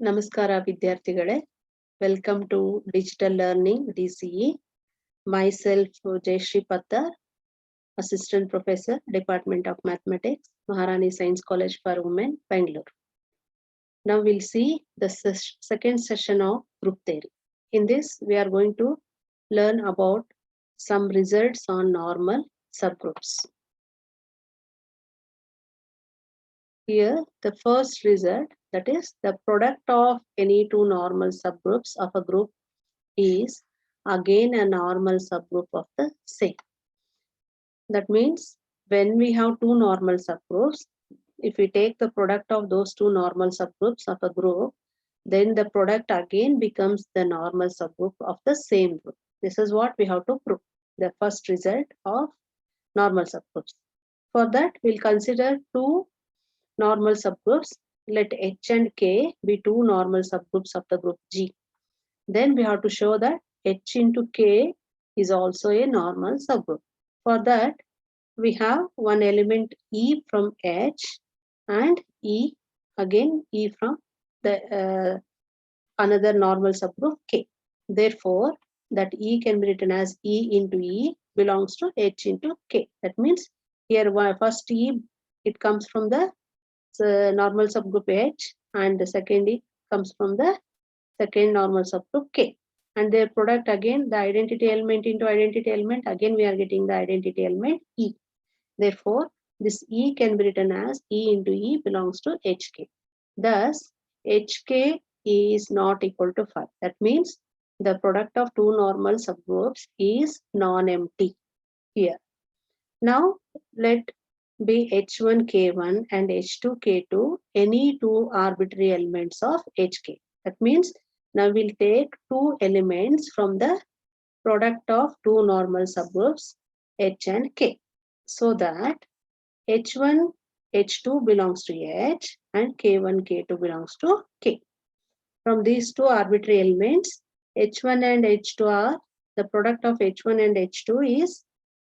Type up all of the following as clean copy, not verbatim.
ನಮಸ್ಕಾರ ವಿದ್ಯಾರ್ಥಿಗಳೇ, welcome to digital learning DCE. Myself Jayashree Pattar, Assistant Professor, Department of Mathematics, Maharani Science College for Women, Bangalore. Now we'll see the second session of group theory. In this, we are going to learn about some results on normal subgroups. Here, the first result, that is the product of any two normal subgroups of a group is again a normal subgroup of the same. That means when we have two normal subgroups, if we take the product of those two normal subgroups of a group, then the product again becomes the normal subgroup of the same group. This is what we have to prove, the first result of normal subgroups. For that, we'll consider two normal subgroups. Let H and K be two normal subgroups of the group G. Then we have to show that H into K is also a normal subgroup. For that, we have one element E from H and E from the another normal subgroup K. Therefore, that E can be written as E into E belongs to H into K. That means here first E, it comes from the normal subgroup H, and the second E comes from the second normal subgroup K. And their product again, the identity element into identity element, again we are getting the identity element E. Therefore, this E can be written as E into E belongs to HK. Thus, HK is not equal to 5. That means the product of two normal subgroups is non-empty here. Now, let be H1 K1 and H2 K2 any two arbitrary elements of HK. That means now we'll take two elements from the product of two normal subgroups H and K, so that H1 H2 belongs to H and K1 K2 belongs to K. From these two arbitrary elements, H1 and H2 are, the product of H1 and H2 is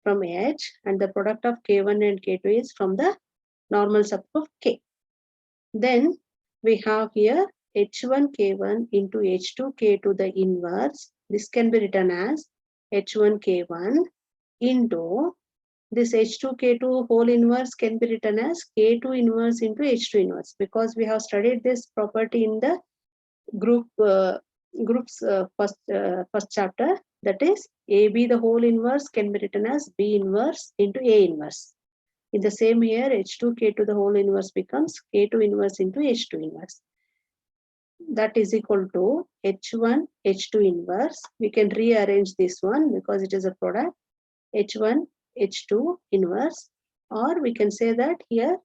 from H, and the product of K1 and K2 is from the normal subgroup K. Then we have here H1 K1 into H2 K2 the inverse. This can be written as H1 K1 into this H2 K2 whole inverse can be written as K2 inverse into H2 inverse, because we have studied this property in the group's first chapter. That is, AB the whole inverse can be written as B inverse into A inverse. In the same here, H2 K2 the whole inverse becomes K2 inverse into H2 inverse. That is equal to H1 H2 inverse. We can rearrange this one because it is a product. H1 H2 inverse, or we can say that here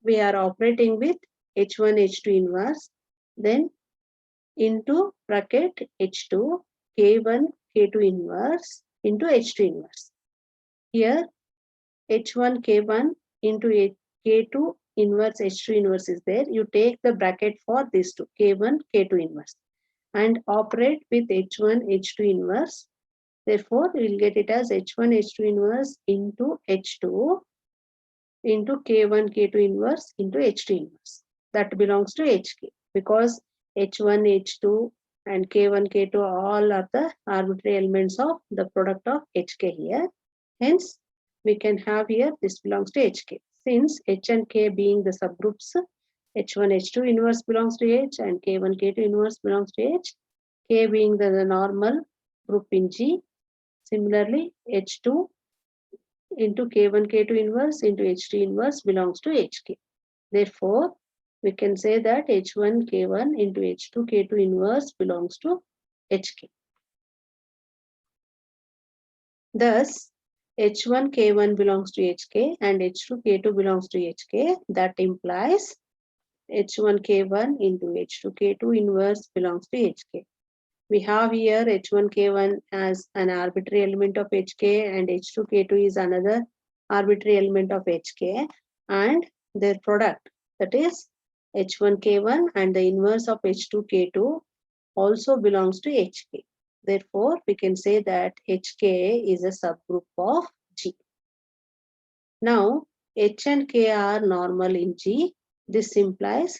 we are operating with H1 H2 inverse, then into bracket H2 K1 K2 inverse into H2 inverse. Here H1 K1 into K2 inverse H2 inverse is there. You take the bracket for these two, K1 K2 inverse, and operate with H1 H2 inverse. Therefore, we will get it as H1 H2 inverse into H2 into K1 K2 inverse into H2 inverse. That belongs to HK, because H1 H2 and K1 K2 all are the arbitrary elements of the product of HK here. Hence, we can have here this belongs to HK. Since H and K being the subgroups, H1 H2 inverse belongs to H and K1 K2 inverse belongs to H, K being the normal group in G. Similarly, H2 into K1 K2 inverse into H2 inverse belongs to HK. Therefore, we can say that H1 K1 into H2 K2 inverse belongs to HK. Thus, H1 K1 belongs to HK and H2 K2 belongs to HK. That implies H1 K1 into H2 K2 inverse belongs to HK. We have here H1 K1 as an arbitrary element of HK and H2 K2 is another arbitrary element of HK, and their product, that is H1 K1 and the inverse of H2 K2 also belongs to HK. Therefore, we can say that HK is a subgroup of G. Now, H and K are normal in G. This implies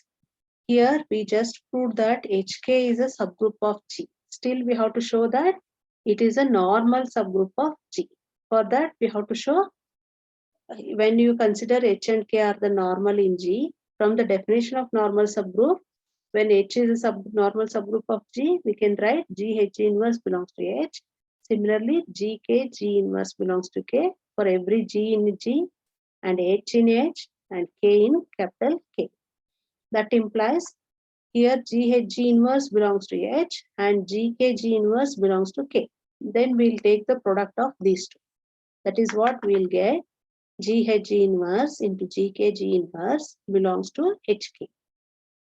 Here we just proved that HK is a subgroup of G. Still we have to show that it is a normal subgroup of G. For that we have to show when you consider H and K are the normal in G, from the definition of normal subgroup, when H is a normal subgroup of G, we can write GH inverse belongs to H. Similarly, GK, G inverse belongs to K for every G in G and H in H and K in capital K. That implies here GH inverse belongs to H and GK inverse belongs to K. Then we'll take the product of these two. That is what we'll get. GH inverse into GK inverse belongs to HK.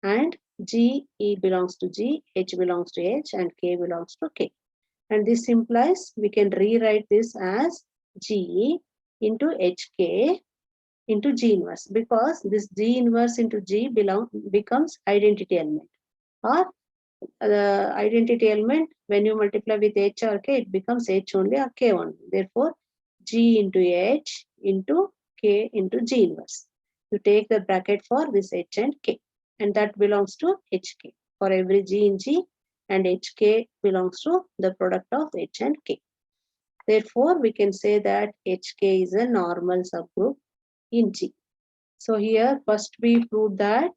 And G belongs to G, H belongs to H, and K belongs to K. And this implies we can rewrite this as G into HK into G inverse, because this G inverse into G becomes identity element, or the identity element when you multiply with H or K, it becomes H only or K only. Therefore, G into H into K into G inverse. You take the bracket for this H and K, and that belongs to HK for every G in G, and HK belongs to the product of H and K. Therefore, we can say that HK is a normal subgroup in G. So here first we prove that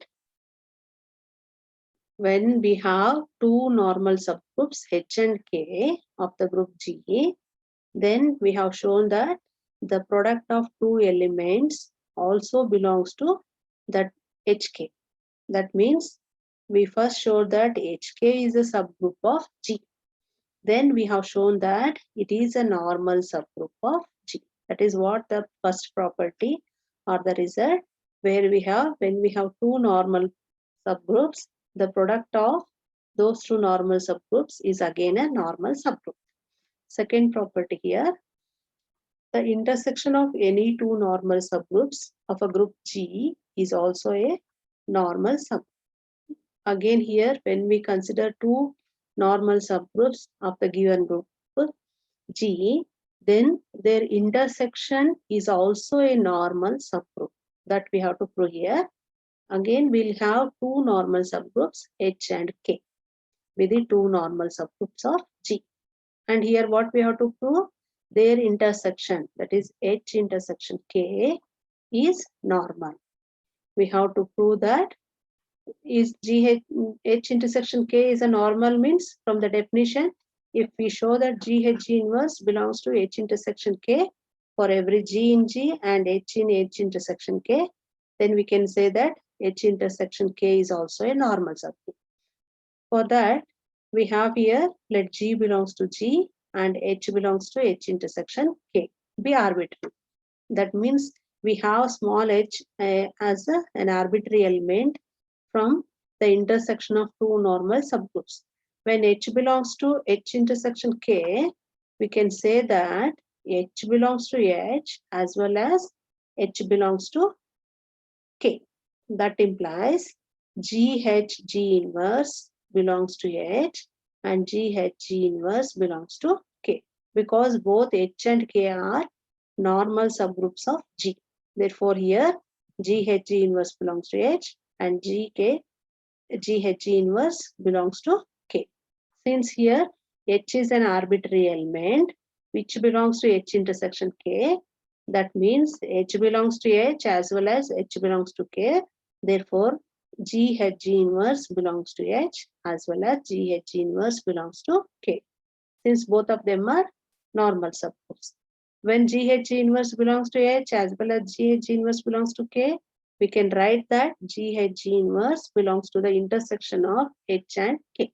when we have two normal subgroups H and K of the group G, then we have shown that the product of two elements also belongs to that HK. That means we first showed that HK is a subgroup of G. Then we have shown that it is a normal subgroup of G. That is what the first property or the result, where we have, when we have two normal subgroups, the product of those two normal subgroups is again a normal subgroup. Second property here, the intersection of any two normal subgroups of a group G is also a normal subgroup. Again here, when we consider two normal subgroups of the given group G, then their intersection is also a normal subgroup. That we have to prove here. Again, we'll have two normal subgroups H and K with the two normal subgroups of G. And here what we have to prove, their intersection, that is H intersection K, is normal. We have to prove that is H intersection K is a normal, means from the definition, if we show that GH inverse belongs to H intersection K for every G in G and H in H intersection K, then we can say that H intersection K is also a normal subgroup. For that, we have here, let G belongs to G and H belongs to H intersection K. Be arbitrary. That means we have small h as an arbitrary element from the intersection of two normal subgroups. When H belongs to H intersection K, we can say that H belongs to H as well as H belongs to K. That implies GH inverse belongs to H and GH inverse belongs to K, because both H and K are normal subgroups of G. Therefore, here GH inverse belongs to H and GH inverse belongs to K. Since here H is an arbitrary element which belongs to H intersection K, that means H belongs to H as well as H belongs to K. Therefore, GH inverse belongs to H as well as GH inverse belongs to K, since both of them are normal subgroups. When GH inverse belongs to H as well as GH inverse belongs to K, we can write that GH inverse belongs to the intersection of H and K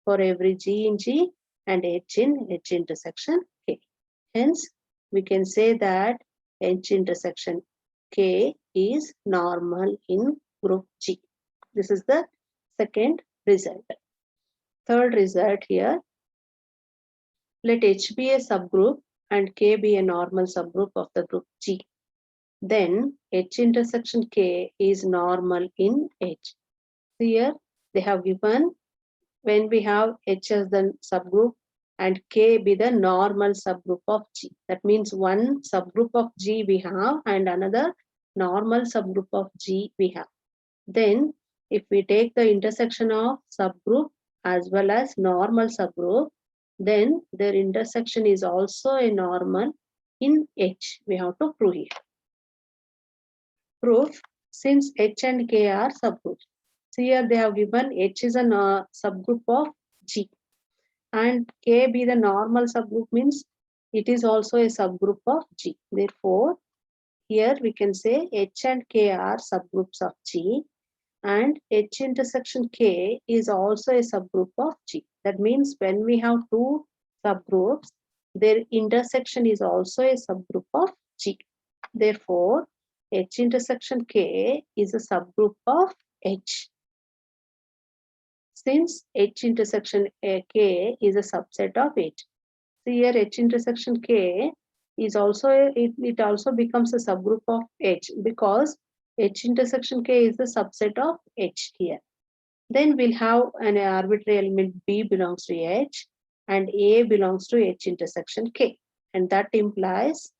for every G in G and H in H intersection K. Hence, we can say that H intersection K is normal in group G. This is the second result. Third result here, let H be a subgroup and K be a normal subgroup of the group G. Then H intersection K is normal in H. Here they have given when we have H as the subgroup and K be the normal subgroup of G. That means one subgroup of G we have and another normal subgroup of G we have. Then if we take the intersection of subgroup as well as normal subgroup, then their intersection is also a normal in H. We have to prove here. Proof, since H and K are subgroups. So here they have given H is a subgroup of G and K be the normal subgroup means it is also a subgroup of G. Therefore, here we can say H and K are subgroups of G and H intersection K is also a subgroup of G. That means when we have two subgroups, their intersection is also a subgroup of G. Therefore, H intersection K is a subgroup of H. Since H intersection K is a subset of H. So here H intersection K is also, it also becomes a subgroup of H because H intersection K is the subset of H here. Then we'll have an arbitrary element B belongs to H and A belongs to H intersection K. And that implies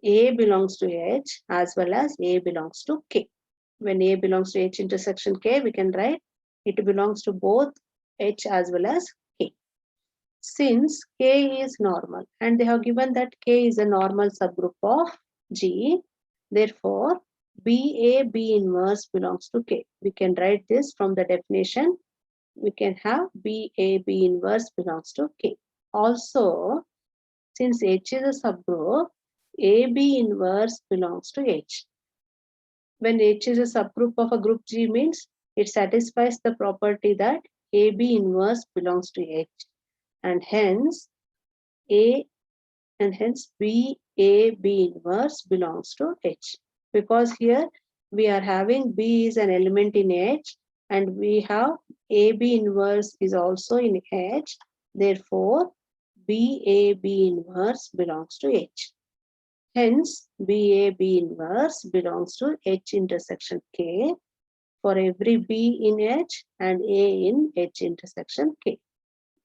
A belongs to H as well as A belongs to K. When A belongs to H intersection K, we can write it belongs to both H as well as K. Since K is normal and they have given that K is a normal subgroup of G, therefore BA B inverse belongs to K. We can write this from the definition. We can have BA B inverse belongs to K. Also, since H is a subgroup, AB inverse belongs to H. When H is a subgroup of a group G means it satisfies the property that AB inverse belongs to H. And hence B A B inverse belongs to H. Because here we are having B is an element in H and we have AB inverse is also in H. Therefore, BAB inverse belongs to H. Hence, BAB inverse belongs to H intersection K for every B in H and A in H intersection K.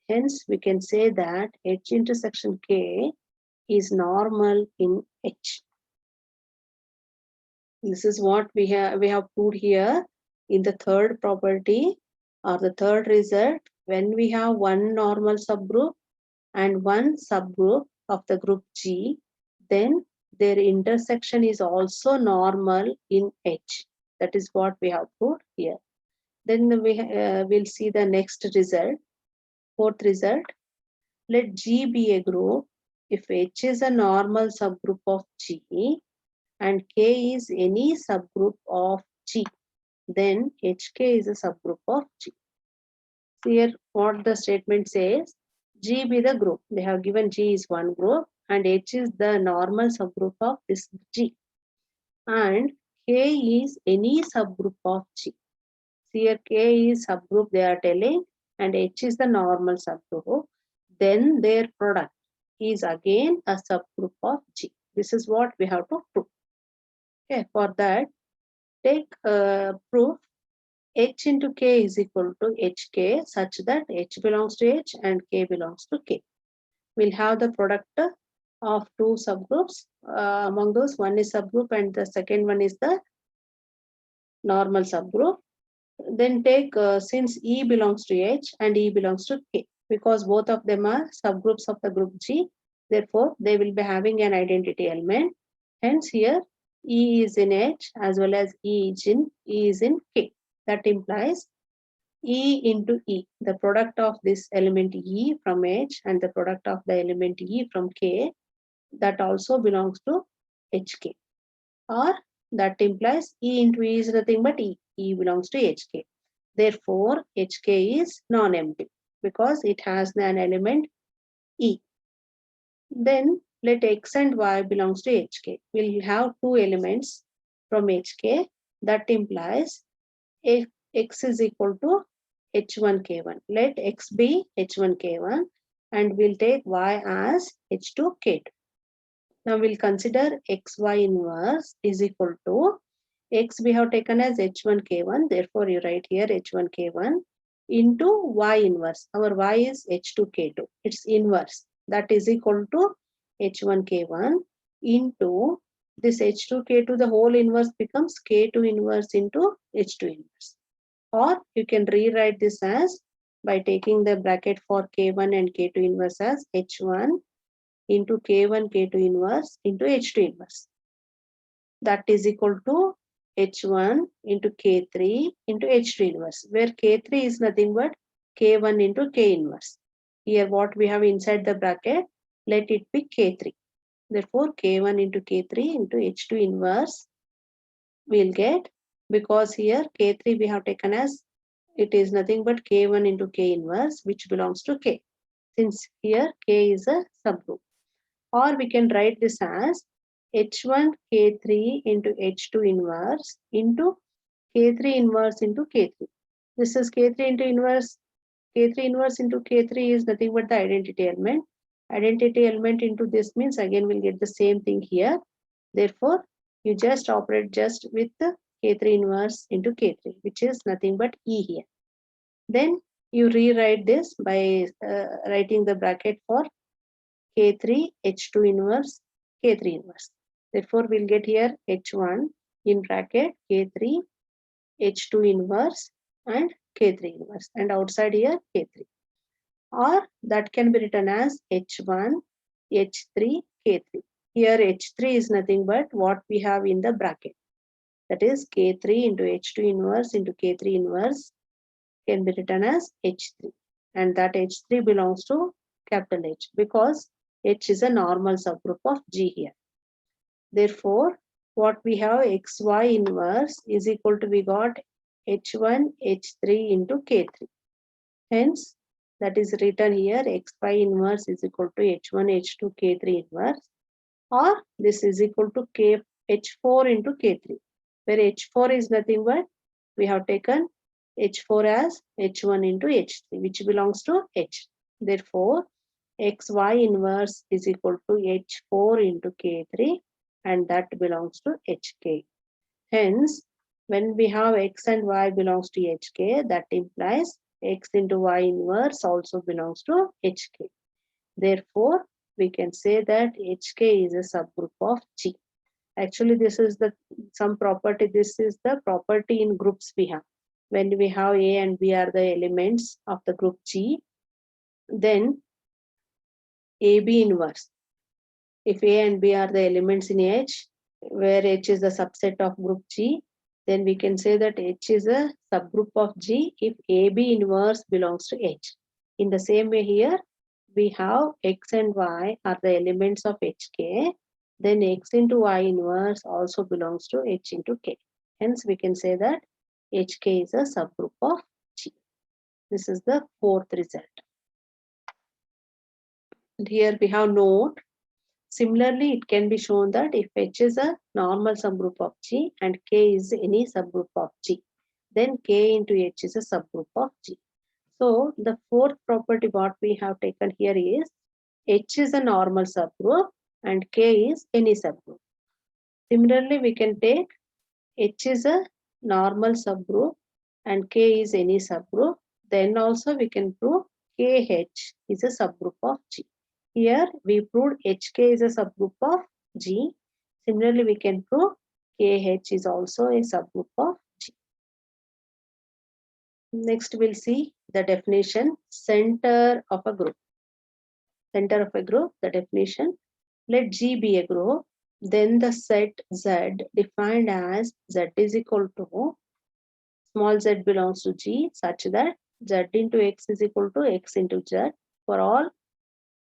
Hence, we can say that H intersection K is normal in H. This is what we have proved here in the third property or the third result. When we have one normal subgroup and one subgroup of the group G, then their intersection is also normal in H. That is what we have proved here. Then we will see the next result. Fourth result, let G be a group if H is a normal subgroup of G and K is any subgroup of G, then HK is a subgroup of G. Here what the statement says, G be the group. They have given G is one group and H is the normal subgroup of this G. And K is any subgroup of G. Here K is subgroup they are telling and H is the normal subgroup. Then their product is again a subgroup of G. This is what we have to prove. Okay, for that, take proof H into K is equal to HK such that H belongs to H and K belongs to K. We'll have the product of two subgroups. Among those, one is subgroup and the second one is the normal subgroup. Then take since E belongs to H and E belongs to K, because both of them are subgroups of the group G. Therefore, they will be having an identity element. Hence, here E is in H as well as E is in K. That implies E into E, the product of this element E from H and the product of the element E from K, that also belongs to HK. Or that implies E into E is nothing but E. E belongs to HK. Therefore, HK is non-empty because it has an element E. Then let X and Y belongs to HK. We'll have two elements from HK. That implies if X is equal to H1K1. Let X be H1K1 and we'll take Y as H2K2. Now we'll consider XY inverse is equal to X we have taken as H1K1. Therefore, you write here H1K1 into Y inverse. Our Y is H2K2. It's inverse. That is equal to H1K1 into this H2K2. The whole inverse becomes K2 inverse into H2 inverse. Or you can rewrite this as by taking the bracket for K1 and K2 inverse as H1 into K1 K2 inverse into H2 inverse. That is equal to H1 into K3 into H2 inverse, where K3 is nothing but K1 into K inverse. Here what we have inside the bracket, let it be K3. Therefore, K1 into K3 into H2 inverse we'll get, because here K3 we have taken as it is nothing but K1 into K inverse, which belongs to K, since here K is a subgroup. Or we can write this as H1 K3 into H2 inverse into K3 inverse into K3. This is K3 into inverse. K3 inverse into K3 is nothing but the identity element. Identity element into this means again we'll get the same thing here. Therefore, you just operate just with the K3 inverse into K3, which is nothing but E here. Then you rewrite this by writing the bracket for K3 H2 inverse K3 inverse. Therefore, we'll get here H1 in bracket K3 H2 inverse and K3 inverse, and outside here K3. Or that can be written as H1 H3 K3. Here H3 is nothing but what we have in the bracket. That is K3 into H2 inverse into K3 inverse can be written as H3. And that H3 belongs to capital H, because H is a normal subgroup of G here. Therefore, what we have XY inverse is equal to, we got H1 H3 into K3. Hence, that is written here XY inverse is equal to H1 H2 K3 inverse, or this is equal to H4 into K3, where H4 is nothing but we have taken H4 as H1 into H3, which belongs to H. Therefore, XY inverse is equal to H4 into K3, and that belongs to HK. Hence, when we have X and Y belongs to HK, that implies X into Y inverse also belongs to HK. Therefore, we can say that HK is a subgroup of G. Actually, this is the some property. This is the property in groups we have. When we have A and B are the elements of the group G, then AB inverse. If A and B are the elements in H, where H is the subset of group G, then we can say that H is a subgroup of G if AB inverse belongs to H. In the same way here, we have X and Y are the elements of HK, then X into Y inverse also belongs to H into K. Hence, we can say that HK is a subgroup of G. This is the fourth result. And here we have note. Similarly, it can be shown that if H is a normal subgroup of G and K is any subgroup of G, then K into H is a subgroup of G. So the fourth property what we have taken here is H is a normal subgroup and K is any subgroup. Similarly, we can take H is a normal subgroup and K is any subgroup. Then also we can prove KH is a subgroup of G. Here we proved HK is a subgroup of G. Similarly, we can prove KH is also a subgroup of G. Next, we'll see the definition, center of a group. Center of a group, the definition, let G be a group, then the set Z defined as Z is equal to small z belongs to G such that Z into X is equal to X into Z for all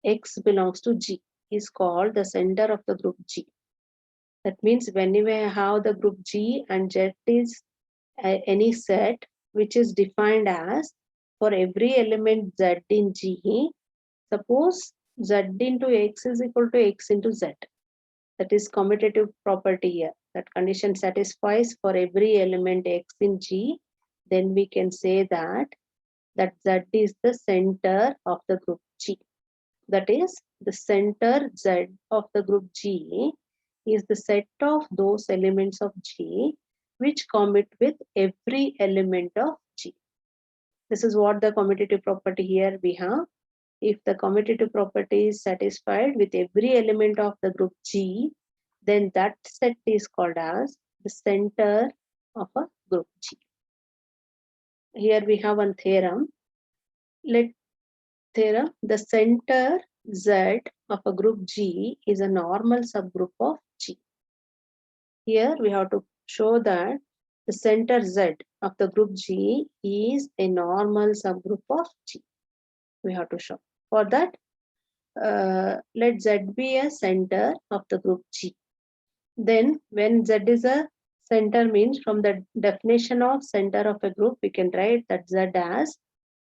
X belongs to G is called the center of the group G. That means whenever we have the group G and Z is any set which is defined as for every element Z in G, suppose Z into X is equal to X into Z. That is commutative property here. That condition satisfies for every element X in G, then we can say that Z is the center of the group G. That is, the center Z of the group G is the set of those elements of G which commute with every element of G. This is what the commutative property here we have. If the commutative property is satisfied with every element of the group G, then that set is called as the center of a group G. here we have one theorem. Let theorem, the center Z of a group G is a normal subgroup of G. Here we have to show that the center Z of the group G is a normal subgroup of G. We have to show. For that, let Z be a center of the group G. Then when Z is a center means from the definition of center of a group, we can write that Z as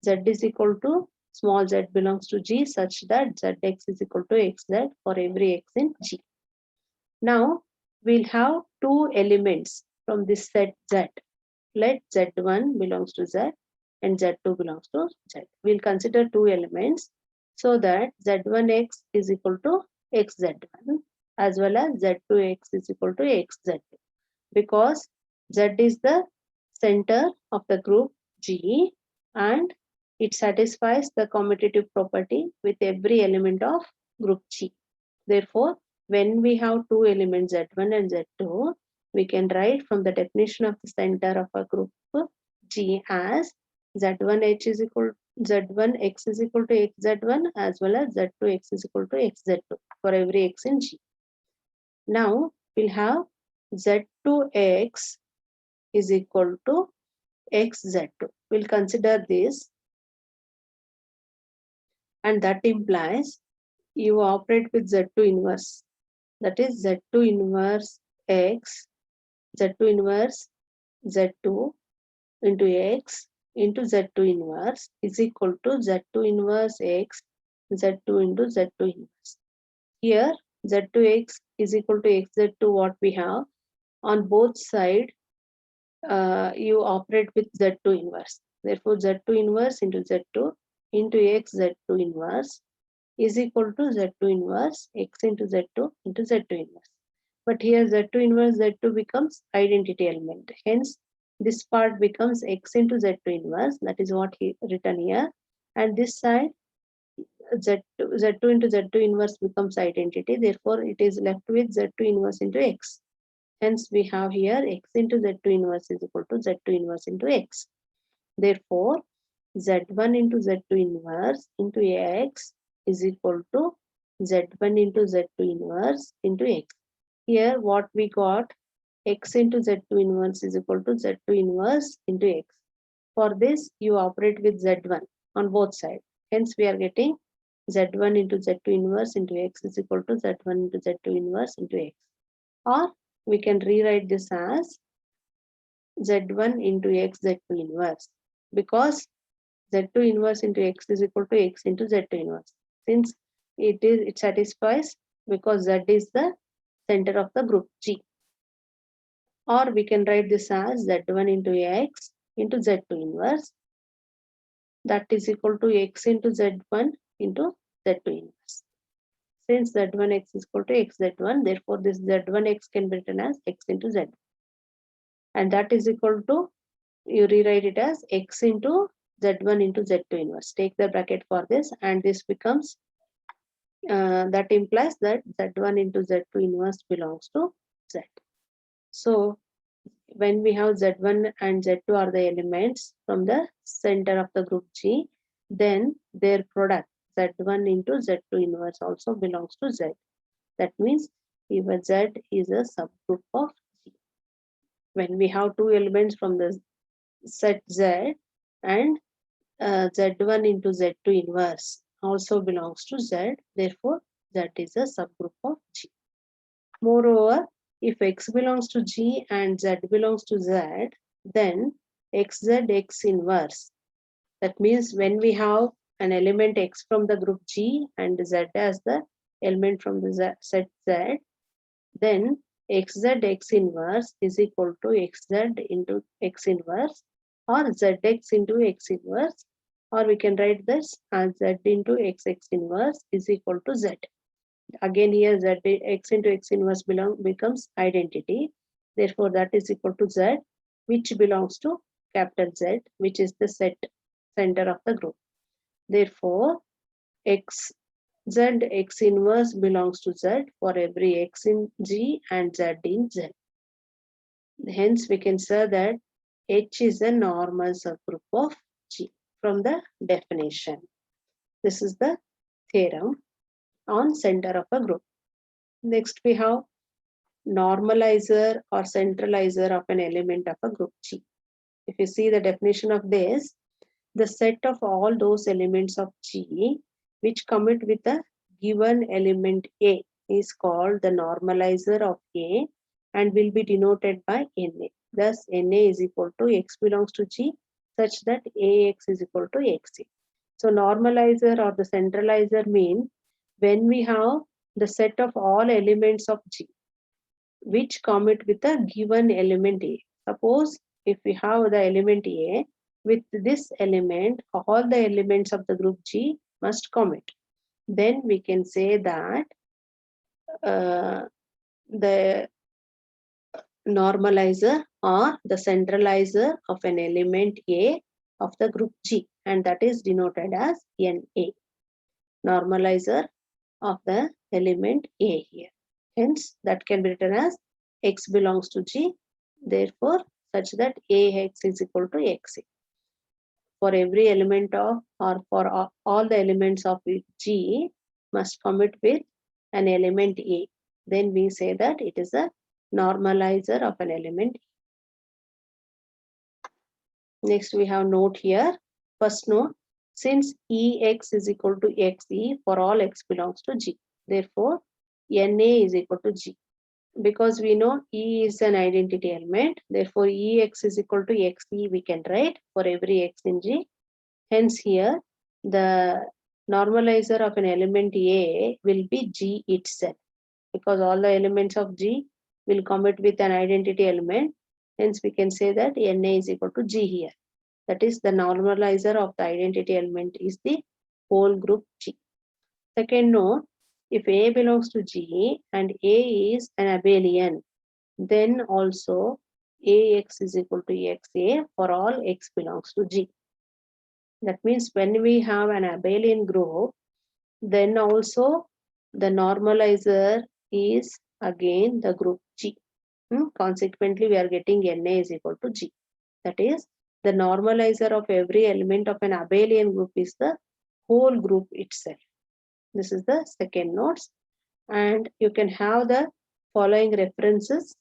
Z is equal to small z belongs to G such that Zx is equal to Xz for every X in G. Now we'll have two elements from this set Z. Let Z1 belongs to Z and Z2 belongs to Z. We'll consider two elements so that Z1X is equal to XZ1 as well as Z2X is equal to XZ2, because Z is the center of the group G and it satisfies the commutative property with every element of group G. Therefore, when we have two elements Z1 and Z2, we can write from the definition of the center of a group G as Z1H is equal Z1X is equal to XZ1 as well as Z2X is equal to XZ2 for every X in G. Now we'll have Z2X is equal to XZ2. We'll consider this, and that implies you operate with Z2 inverse. That is Z2 inverse X, Z2 inverse Z2 into X into Z2 inverse is equal to Z2 inverse X, Z2 into Z2 inverse. Here Z2X is equal to XZ2, what we have on both sides. You operate with Z2 inverse. Therefore, Z2 inverse into Z2 into X Z2 inverse is equal to Z2 inverse X into Z2 into Z2 inverse. But here Z2 inverse Z2 becomes identity element. Hence, this part becomes X into Z2 inverse. That is what he written here. And this side Z2 into Z2 inverse becomes identity. Therefore, it is left with Z2 inverse into X. Hence, we have here X into Z2 inverse is equal to Z2 inverse into X. Therefore, Z1 into Z2 inverse into X is equal to Z1 into Z2 inverse into X. Here, what we got, X into Z2 inverse is equal to Z2 inverse into X. For this, you operate with Z1 on both sides. Hence, we are getting Z1 into Z2 inverse into X is equal to Z1 into Z2 inverse into X. Or we can rewrite this as Z1 into X Z2 inverse, because Z2 inverse into X is equal to X into Z2 inverse. Since it satisfies because Z is the center of the group G. Or we can write this as Z1 into X into Z2 inverse, that is equal to X into Z1 into Z2 inverse. Since Z1X is equal to XZ1, therefore this Z1X can be written as X into Z. And that is equal to, you rewrite it as X into Z1 into Z2 inverse. Take the bracket for this, and this becomes, that implies that Z1 into Z2 inverse belongs to Z. So when we have Z1 and Z2 are the elements from the center of the group G, then their product Z1 into Z2 inverse also belongs to Z. That means if a Z is a subgroup of G. When we have two elements from the set Z and Z1 into Z2 inverse also belongs to Z, therefore Z is a subgroup of G. Moreover, if X belongs to G and Z belongs to Z, then XZ X inverse. That means when we have an element X from the group G and Z as the element from the set Z, then XZ X inverse is equal to XZ into X inverse or ZX into X inverse, or we can write this as Z into XX inverse is equal to Z. Again here Z X into X inverse becomes identity. Therefore, that is equal to Z, which belongs to capital Z, which is the set center of the group. Therefore, X Z X inverse belongs to Z for every X in G and Z in Z. Hence, we can say that H is a normal subgroup of G from the definition. This is the theorem on center of a group. Next we have normalizer or centralizer of an element of a group G. If you see the definition of this, the set of all those elements of G which commit with a given element A is called the normalizer of A and will be denoted by Na. Thus, Na is equal to X belongs to G such that Ax is equal to Xa. So, normalizer or the centralizer means when we have the set of all elements of G which commit with a given element A. Suppose if we have the element A, with this element, all the elements of the group G must commit. Then we can say that the normalizer or the centralizer of an element A of the group G, and that is denoted as Na. Normalizer of the element A here. Hence, that can be written as X belongs to G, therefore, such that Ax is equal to Xa. For every element of or for all the elements of G must commit with an element A. Then we say that it is a normalizer of an element. Next we have note here. First note, since Ex is equal to Xe for all X belongs to G. Therefore, Na is equal to G. Because we know E is an identity element, therefore Ex is equal to Xe we can write for every X in G. Hence here, the normalizer of an element A will be G itself. Because all the elements of G will commit with an identity element. Hence we can say that Na is equal to G here. That is the normalizer of the identity element is the whole group G. Second note, if A belongs to G and A is an abelian, then also Ax is equal to Xa for all X belongs to G. That means when we have an abelian group, then also the normalizer is again the group G. Consequently, we are getting Na is equal to G. That is, the normalizer of every element of an abelian group is the whole group itself. This is the second notes, and you can have the following references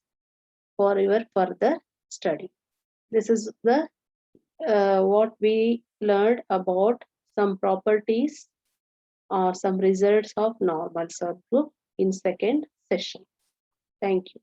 for your further study. This is the what we learned about some properties or some results of normal subgroup in second session. Thank you.